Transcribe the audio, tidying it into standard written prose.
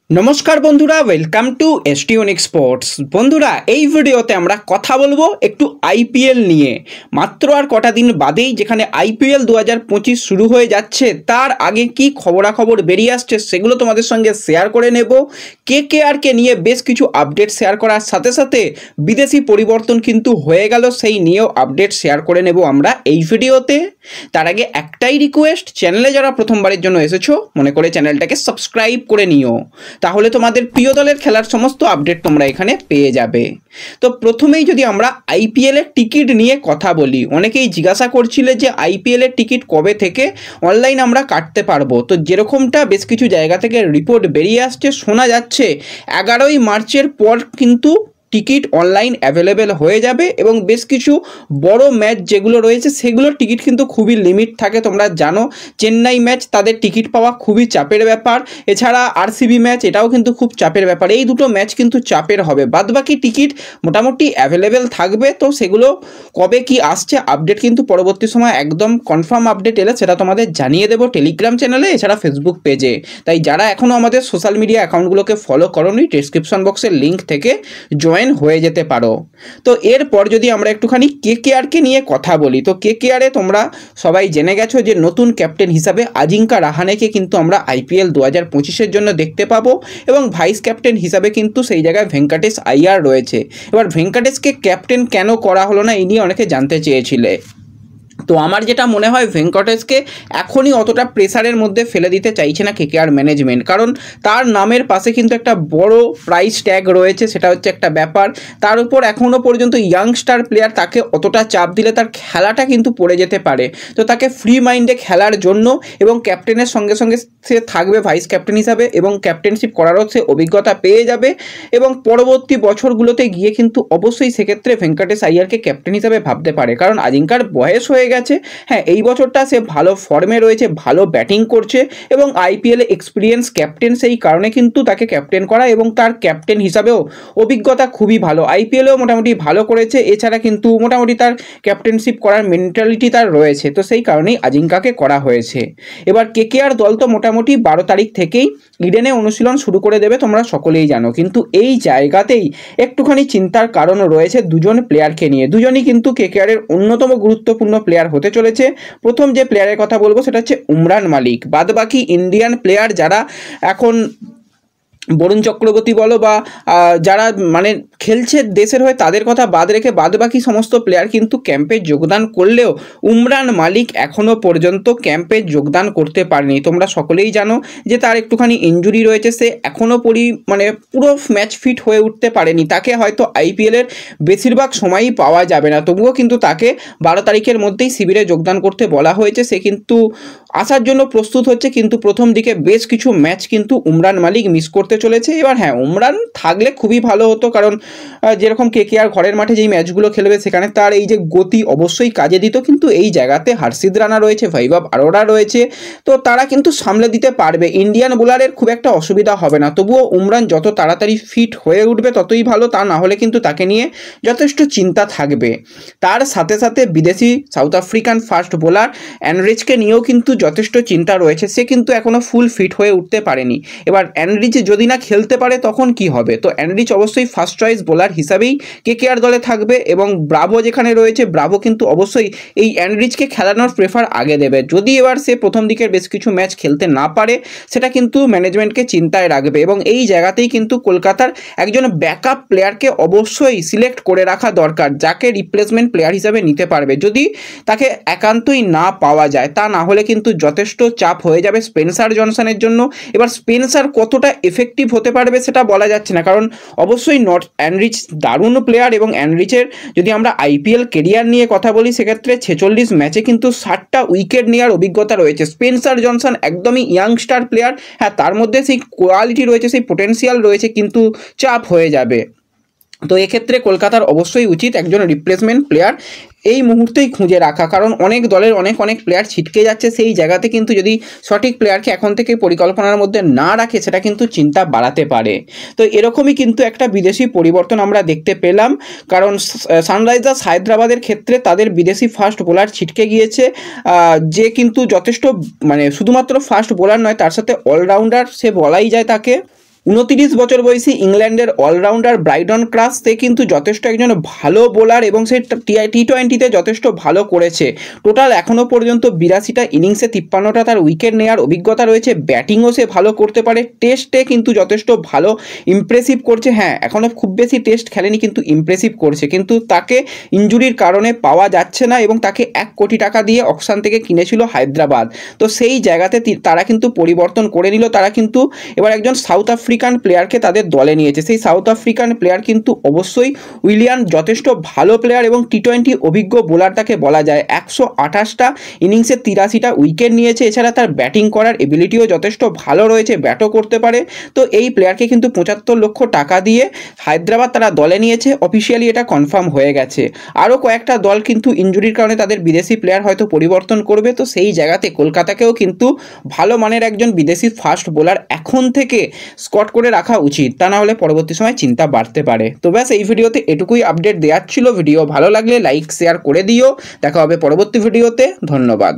নমস্কার বন্ধুরা, welcome to এসটিউনিক sports. বন্ধুরা, এই ভিডিওতে আমরা কথা বলবো একটু আইপিএল নিয়ে। মাত্র আর কটা দিন বাদেই যেখানে আইপিএল 2025 শুরু হয়ে যাচ্ছে, তার আগে কি খবরাখবর বেরিয়ে আসছে সেগুলো তোমাদের সঙ্গে শেয়ার করে নেব। কেকেআরকে নিয়ে বেশ কিছু আপডেট শেয়ার করার সাথে সাথে বিদেশি পরিবর্তন কিন্তু হয়ে গেল, সেই নিয়েও আপডেট শেয়ার করে নেব আমরা এই ভিডিওতে। তার আগে একটাই রিকোয়েস্ট, চ্যানেলে যারা প্রথমবারের জন্য এসেছো মনে করে চ্যানেলটাকে সাবস্ক্রাইব করে নিও, তাহলে তোমাদের প্রিয় দলের খেলার সমস্ত আপডেট তোমরা এখানে পেয়ে যাবে। তো প্রথমেই যদি আমরা আইপিএলের টিকিট নিয়ে কথা বলি, অনেকেই জিজ্ঞাসা করছিলে যে আইপিএলের টিকিট কবে থেকে অনলাইন আমরা কাটতে পারবো। তো যেরকমটা বেশ কিছু জায়গা থেকে রিপোর্ট বেরিয়ে আসছে, শোনা যাচ্ছে 11ই মার্চের পর কিন্তু টিকিট অনলাইন অ্যাভেলেবেল হয়ে যাবে এবং বেশ কিছু বড় ম্যাচ যেগুলো রয়েছে সেগুলোর টিকিট কিন্তু খুবই লিমিট থাকে। তোমরা জানো চেন্নাই ম্যাচ তাদের টিকিট পাওয়া খুবই চাপের ব্যাপার, এছাড়া আরসিবি ম্যাচ এটাও কিন্তু খুব চাপের ব্যাপার। এই দুটো ম্যাচ কিন্তু চাপের হবে, বাদবাকি টিকিট মোটামুটি অ্যাভেলেবেল থাকবে। তো সেগুলো কবে কি আসছে আপডেট কিন্তু পরবর্তী সময় একদম কনফার্ম আপডেট এলে সেটা তোমাদের জানিয়ে দেবো টেলিগ্রাম চ্যানেলে, এছাড়া ফেসবুক পেজে। তাই যারা এখনও আমাদের সোশ্যাল মিডিয়া অ্যাকাউন্টগুলোকে ফলো করোনি, ডেসক্রিপশন বক্সের লিঙ্ক থেকে জয়েন হয়ে যেতে পারো। তো এরপর যদি আমরা একটুখানি কেকেআরকে নিয়ে কথা বলি, তো কেকেআরে তোমরা সবাই জেনে গেছো যে নতুন ক্যাপ্টেন হিসাবে আজিঙ্কা রাহানেকে কিন্তু আমরা আইপিএল 2025-এর জন্য দেখতে পাবো এবং ভাইস ক্যাপ্টেন হিসাবে কিন্তু সেই জায়গায় ভেঙ্কটেশ আইয়ার রয়েছে। এবার ভেঙ্কটেশকে ক্যাপ্টেন কেন করা হলো না এই নিয়ে অনেকে জানতে চেয়েছিলে। তো আমার যেটা মনে হয়, ভেঙ্কটেশকে এখনই অতটা প্রেসারের মধ্যে ফেলে দিতে চাইছে না কেকেআর ম্যানেজমেন্ট, কারণ তার নামের পাশে কিন্তু একটা বড় প্রাইস ট্যাগ রয়েছে, সেটা হচ্ছে একটা ব্যাপার। তার উপর এখনও পর্যন্ত ইয়াংস্টার প্লেয়ার, তাকে অতটা চাপ দিলে তার খেলাটা কিন্তু পড়ে যেতে পারে। তো তাকে ফ্রি মাইন্ডে খেলার জন্য এবং ক্যাপ্টেনের সঙ্গে সঙ্গে সে থাকবে ভাইস ক্যাপ্টেন হিসাবে এবং ক্যাপ্টেনশিপ করারও সে অভিজ্ঞতা পেয়ে যাবে এবং পরবর্তী বছরগুলোতে গিয়ে কিন্তু অবশ্যই সেক্ষেত্রে ভেঙ্কটেশ আইয়ারকে ক্যাপ্টেন হিসাবে ভাবতে পারে, কারণ আজিঙ্কার বয়স হয়ে গেছে। হ্যাঁ, এই বছরটা সে ভালো ফর্মে রয়েছে, ভালো ব্যাটিং করছে এবং আইপিএলে এক্সপিরিয়েন্স ক্যাপ্টেন, সেই কারণে কিন্তু তাকে ক্যাপ্টেন করা এবং তার ক্যাপ্টেন হিসাবেও অভিজ্ঞতা খুবই ভালো, আইপিএলেও মোটামুটি ভালো করেছে। এছাড়া কিন্তু মোটামুটি তার ক্যাপ্টেনশিপ করার মেন্টালিটি তার রয়েছে, তো সেই কারণেই আজিঙ্কাকে করা হয়েছে। এবার কেকেআর দল তো মোটামুটি 12 তারিখ থেকেই ইডেনে অনুশীলন শুরু করে দেবে, তোমরা সকলেই জানো। কিন্তু এই জায়গাতেই একটুখানি চিন্তার কারণ রয়েছে দুজন প্লেয়ারকে নিয়ে। দুজনই কিন্তু কেকেআরের অন্যতম গুরুত্বপূর্ণ প্লেয়ার হতে চলেছে। প্রথম যে প্লেয়ারের কথা বলবো সেটা হচ্ছে উমরান মালিক। বাদবাকি ইন্ডিয়ান প্লেয়ার যারা এখন বরুণ চক্রবর্তী বলো বা যারা মানে খেলছে দেশের হয়ে, তাদের কথা বাদ রেখে বাদবাকি সমস্ত প্লেয়ার কিন্তু ক্যাম্পে যোগদান করলেও উমরান মালিক এখনও পর্যন্ত ক্যাম্পে যোগদান করতে পারেনি। তোমরা সকলেই জানো যে তার একটুখানি ইনজুরি রয়েছে, সে এখনও মানে পুরো ম্যাচ ফিট হয়ে উঠতে পারেনি। তাকে হয়তো আইপিএলের বেশিরভাগ সময়ই পাওয়া যাবে না, তবুও কিন্তু তাকে 12 তারিখের মধ্যেই শিবিরে যোগদান করতে বলা হয়েছে। সে কিন্তু আসার জন্য প্রস্তুত হচ্ছে, কিন্তু প্রথম দিকে বেশ কিছু ম্যাচ কিন্তু উমরান মালিক মিস করতে চলেছে। এবার হ্যাঁ, উমরান থাকলে খুবই ভালো হতো, কারণ যেরকম কেকেআর ঘরের মাঠে যেই ম্যাচগুলো খেলবে সেখানে তার এই যে গতি অবশ্যই কাজে দিত, কিন্তু এই জায়গাতে হর্ষিত রানা রয়েছে, বৈভব অরোরা রয়েছে, তো তারা কিন্তু সামলে দিতে পারবে। ইন্ডিয়ান বোলারের খুব একটা অসুবিধা হবে না, তবুও উমরান যত তাড়াতাড়ি ফিট হয়ে উঠবে ততই ভালো, তা না হলে কিন্তু তাকে নিয়ে যথেষ্ট চিন্তা থাকবে। তার সাথে সাথে বিদেশি সাউথ আফ্রিকান ফাস্ট বোলার অ্যানরিচকে নিয়েও কিন্তু যথেষ্ট চিন্তা রয়েছে, সে কিন্তু এখনও ফুল ফিট হয়ে উঠতে পারেনি। এবার অ্যানরিচ যদি না খেলতে পারে তখন কি হবে? তো অ্যানরিচ অবশ্যই ফার্স্ট চয়েস বোলার হিসাবেই কেকেআর দলে থাকবে এবং ব্রাভো যেখানে রয়েছে, ব্রাভো কিন্তু অবশ্যই এই অ্যানরিচকে খেলানোর প্রেফার আগে দেবে। যদি এবার সে প্রথম দিকের বেশ কিছু ম্যাচ খেলতে না পারে, সেটা কিন্তু ম্যানেজমেন্টকে চিন্তায় রাখবে এবং এই জায়গাতেই কিন্তু কলকাতার একজন ব্যাকআপ প্লেয়ারকে অবশ্যই সিলেক্ট করে রাখা দরকার, যাকে রিপ্লেসমেন্ট প্লেয়ার হিসাবে নিতে পারবে। যদি তাকে একান্তই না পাওয়া যায়, তা না হলে কিন্তু যথেষ্ট চাপ হয়ে যাবে স্পেন্সার জনসনের জন্য। এবার স্পেন্সার কতটা এফেক্টিভ হতে পারবে সেটা বলা যাচ্ছে না, কারণ অবশ্যই অ্যানরিচ দারুণ প্লেয়ার এবং অ্যানরিচের যদি আমরা আইপিএল কেরিয়ার নিয়ে কথা বলি সেক্ষেত্রে 46 ম্যাচে কিন্তু 60টা উইকেট নেওয়ার অভিজ্ঞতা রয়েছে। স্পেন্সার জনসন একদমই ইয়াংস্টার প্লেয়ার, হ্যাঁ তার মধ্যে সেই কোয়ালিটি রয়েছে, সেই পোটেন্সিয়াল রয়েছে, কিন্তু চাপ হয়ে যাবে। তো এক্ষেত্রে কলকাতার অবশ্যই উচিত একজন রিপ্লেসমেন্ট প্লেয়ার এই মুহূর্তেই খুঁজে রাখা, কারণ অনেক দলের অনেক প্লেয়ার ছিটকে যাচ্ছে। সেই জায়গাতে কিন্তু যদি সঠিক প্লেয়ারকে এখন থেকে পরিকল্পনার মধ্যে না রাখে, সেটা কিন্তু চিন্তা বাড়াতে পারে। তো এরকমই কিন্তু একটা বিদেশি পরিবর্তন আমরা দেখতে পেলাম, কারণ সানরাইজার্স হায়দ্রাবাদের ক্ষেত্রে তাদের বিদেশি ফাস্ট বোলার ছিটকে গিয়েছে, যে কিন্তু যথেষ্ট মানে শুধুমাত্র ফাস্ট বোলার নয়, তার সাথে অলরাউন্ডার সে বলাই যায় তাকে। 29 বছর বয়সী ইংল্যান্ডের অলরাউন্ডার ব্রাইডন ক্রাস সে কিন্তু যথেষ্ট একজন ভালো বোলার এবং সে টি20তে যথেষ্ট ভালো করেছে। টোটাল এখনও পর্যন্ত 82টা ইনিংসে 53টা তার উইকেট নেওয়ার অভিজ্ঞতা রয়েছে। ব্যাটিংও সে ভালো করতে পারে, টেস্টে কিন্তু যথেষ্ট ভালো ইমপ্রেসিভ করছে। হ্যাঁ, এখনও খুব বেশি টেস্ট খেলেনি কিন্তু ইমপ্রেসিভ করছে, কিন্তু তাকে ইনজুরির কারণে পাওয়া যাচ্ছে না এবং তাকে 1 কোটি টাকা দিয়ে অকশন থেকে কিনেছিল হায়দ্রাবাদ। তো সেই জায়গাতে তারা কিন্তু পরিবর্তন করে নিল, তারা কিন্তু এবার একজন সাউথ আফ্রিকান প্লেয়ারকে তাদের দলে নিয়েছে। সেই সাউথ আফ্রিকান প্লেয়ার কিন্তু অবশ্যই উইলিয়ান, যথেষ্ট ভালো প্লেয়ার এবং টি20 অভিজ্ঞ বোলার তাকে বলা যায়। 128টা ইনিংসে 83টা উইকেট নিয়েছে। এছাড়া তার ব্যাটিং করার এবিলিটিও যথেষ্ট ভালো রয়েছে, ব্যাটও করতে পারে। তো এই প্লেয়ারকে কিন্তু 75 লক্ষ টাকা দিয়ে হায়দ্রাবাদ তারা দলে নিয়েছে, অফিসিয়ালি এটা কনফার্ম হয়ে গেছে। আরও কয়েকটা দল কিন্তু ইনজুরির কারণে তাদের বিদেশি প্লেয়ার হয়তো পরিবর্তন করবে। তো সেই জায়গাতে কলকাতাকেও কিন্তু ভালো মানের একজন বিদেশি ফাস্ট বোলার এখন থেকে স্কট করে রাখা উচিত, তা না হলে পরবর্তী সময় চিন্তা বাড়তে পারে। তো ব্যাস এই ভিডিওতে এটুকুই আপডেট দেওয়ার ছিল। ভিডিও ভালো লাগলে লাইক শেয়ার করে দিও। দেখা হবে পরবর্তী ভিডিওতে। ধন্যবাদ।